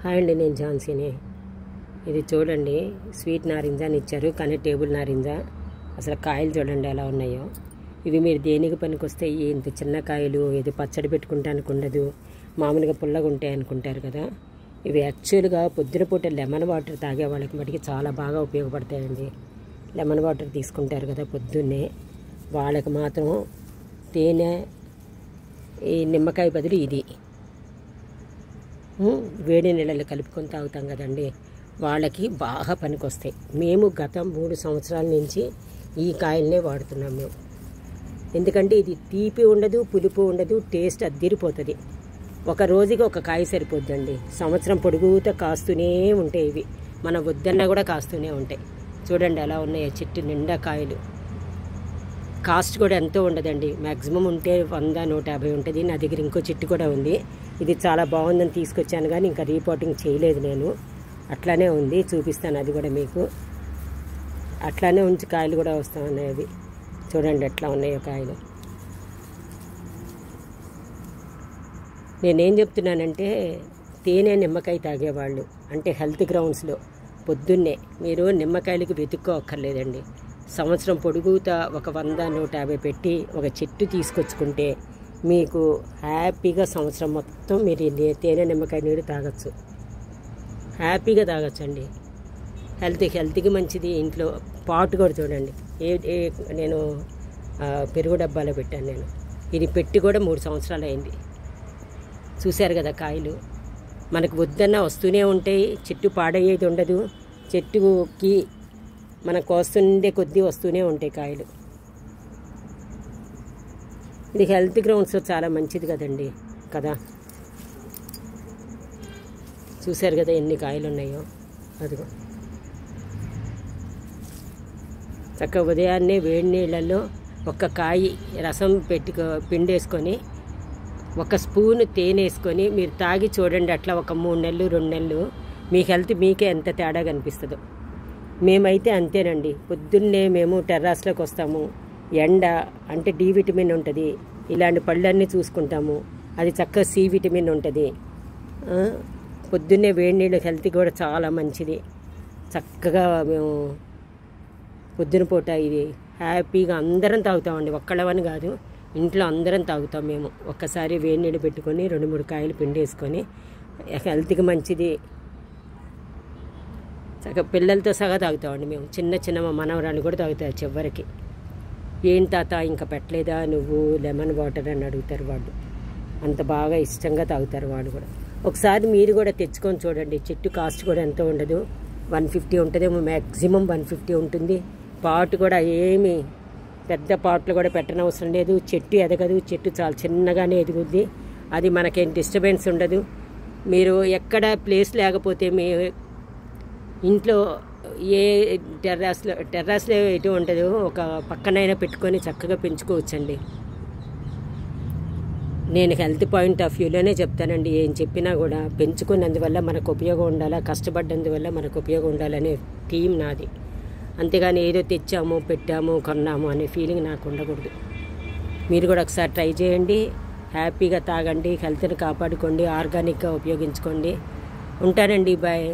Hi అండి, నేను ఝాన్సీని. ఇది చూడండి, స్వీట్ నారింజ అని ఇచ్చారు, కానీ టేబుల్ నారింజ. అసలు కాయలు చూడండి ఎలా ఉన్నాయో. ఇవి మీరు దేనికి పనికొస్తే ఇంత చిన్న కాయలు ఏదో పచ్చడి పెట్టుకుంటానికి ఉండదు, మామూలుగా పుల్లగా ఉంటాయి అనుకుంటారు కదా. ఇవి యాక్చువల్గా పొద్దున పూట లెమన్ వాటర్ తాగే వాళ్ళకి మటుకి చాలా బాగా ఉపయోగపడతాయండి. లెమన్ వాటర్ తీసుకుంటారు కదా పొద్దున్నే, వాళ్ళకి మాత్రం తేనె ఈ నిమ్మకాయ బదులు ఇది వేడి నీళ్ళలో కలుపుకొని తాగుతాం కదండి, వాళ్ళకి బాగా పనికొస్తాయి. మేము గత 3 సంవత్సరాల నుంచి ఈ కాయలనే వాడుతున్నాం మేము. ఎందుకంటే ఇది తీపి ఉండదు, పులుపు ఉండదు, టేస్ట్ అద్దిరిపోతుంది. ఒక రోజుకి ఒక కాయ సరిపోద్దండి. సంవత్సరం పొడుగుతో కాస్తూనే ఉంటాయి ఇవి. మనం వద్దన్నా కూడా కాస్తూనే ఉంటాయి. చూడండి ఎలా ఉన్నాయో, చెట్టు నిండా కాయలు. కాస్ట్ కూడా ఎంతో ఉండదండి, మ్యాక్సిమం ఉంటే 100-150 ఉంటుంది. నా దగ్గర ఇంకో చెట్టు కూడా ఉంది. ఇది చాలా బాగుందని తీసుకొచ్చాను, కానీ ఇంకా రీపోర్టింగ్ చేయలేదు నేను. అట్లానే ఉంది, చూపిస్తాను అది కూడా మీకు. అట్లానే ఉంచి కాయలు కూడా వస్తూ ఉన్నాయి. అవి చూడండి ఎట్లా ఉన్నాయో కాయలు. నేనేం చెప్తున్నానంటే, తేనె నిమ్మకాయ తాగేవాళ్ళు అంటే హెల్త్ గ్రౌండ్స్లో పొద్దున్నే మీరు నిమ్మకాయలకు వెతుక్కోక్కర్లేదండి. సంవత్సరం పొడుగుతా ఒక 100-150 పెట్టి ఒక చెట్టు తీసుకొచ్చుకుంటే మీకు హ్యాపీగా సంవత్సరం మొత్తం మీరు తేనె నిమ్మకాయ నీరు తాగొచ్చు, హ్యాపీగా తాగొచ్చండి. హెల్త్కి మంచిది. ఇంట్లో పాటు కూడా చూడండి, నేను పెరుగు డబ్బాలో పెట్టాను నేను. ఇది పెట్టి కూడా 3 సంవత్సరాలు అయింది. చూశారు కదా కాయలు. మనకు వద్దన్నా వస్తూనే ఉంటాయి, చెట్టు పాడయ్యేది ఉండదు. చెట్టుకి మనకు వస్తుండే కొద్దీ వస్తూనే ఉంటాయి కాయలు. ఇది హెల్త్ గ్రౌండ్స్లో చాలా మంచిది కదండి కదా. చూశారు కదా ఎన్ని కాయలు ఉన్నాయో. అదిగో చక్కగా ఉదయాన్నే వేడి నీళ్ళల్లో ఒక కాయి రసం పిండేసుకొని ఒక స్పూను తేనె వేసుకొని మీరు తాగి చూడండి. అట్లా ఒక 3 నెలలు 2 నెలలు మీ హెల్త్ మీకే ఎంత తేడా కనిపిస్తుందో. మేమైతే అంతేనండి. పొద్దున్నే మేము టెర్రాస్లోకి వస్తాము. ఎండ అంటే డి విటమిన్ ఉంటుంది, ఇలాంటి పళ్ళన్నీ చూసుకుంటాము. అది చక్కగా సి విటమిన్ ఉంటుంది. పొద్దున్నే వేడి నీళ్ళు హెల్త్ కూడా చాలా మంచిది. చక్కగా మేము పొద్దున పూట ఇది హ్యాపీగా అందరం తాగుతామండి. ఒక్కళ్ళవని కాదు, ఇంట్లో అందరం తాగుతాం మేము. ఒక్కసారి వేడి నీళ్ళు పెట్టుకొని 2-3 కాయలు పిండేసుకొని, హెల్త్కి మంచిది. చక్కగా పిల్లలతో సగా తాగుతామండి మేము. చిన్న మా మనవరాలు కూడా తాగుతారు చివరికి. ఏం తాత ఇంకా పెట్టలేదా నువ్వు లెమన్ వాటర్ అని అడుగుతారు వాళ్ళు. అంత బాగా ఇష్టంగా తాగుతారు వాళ్ళు కూడా. ఒకసారి మీరు కూడా తెచ్చుకొని చూడండి. చెట్టు కాస్ట్ కూడా ఎంతో ఉండదు, 150 ఉంటుందేమో, మ్యాక్సిమం 150 ఉంటుంది. పాటు కూడా ఏమి పెద్ద పాటలు కూడా పెట్టనవసరం లేదు. చెట్టు ఎదగదు, చెట్టు చాలా చిన్నగానే ఎదుగుద్ది. అది మనకేం డిస్టర్బెన్స్ ఉండదు. మీరు ఎక్కడ ప్లేస్ లేకపోతే మీ ఇంట్లో ఏ టెర్రాస్లో ఎటు ఉంటుందో ఒక పక్కనైనా పెట్టుకొని చక్కగా పెంచుకోవచ్చండి. నేను హెల్త్ పాయింట్ ఆఫ్ వ్యూలోనే చెప్తానండి. ఏం చెప్పినా కూడా పెంచుకున్నందువల్ల మనకు ఉపయోగం ఉండాలా, కష్టపడ్డందువల్ల మనకు ఉపయోగం ఉండాలనే థీమ్ నాది. అంతేగాని ఏదో తెచ్చాము పెట్టాము కొన్నాము అనే ఫీలింగ్ నాకు ఉండకూడదు. మీరు కూడా ఒకసారి ట్రై చేయండి, హ్యాపీగా తాగండి, హెల్త్ని కాపాడుకోండి, ఆర్గానిక్గా ఉపయోగించుకోండి. ఉంటానండి, బాయ్.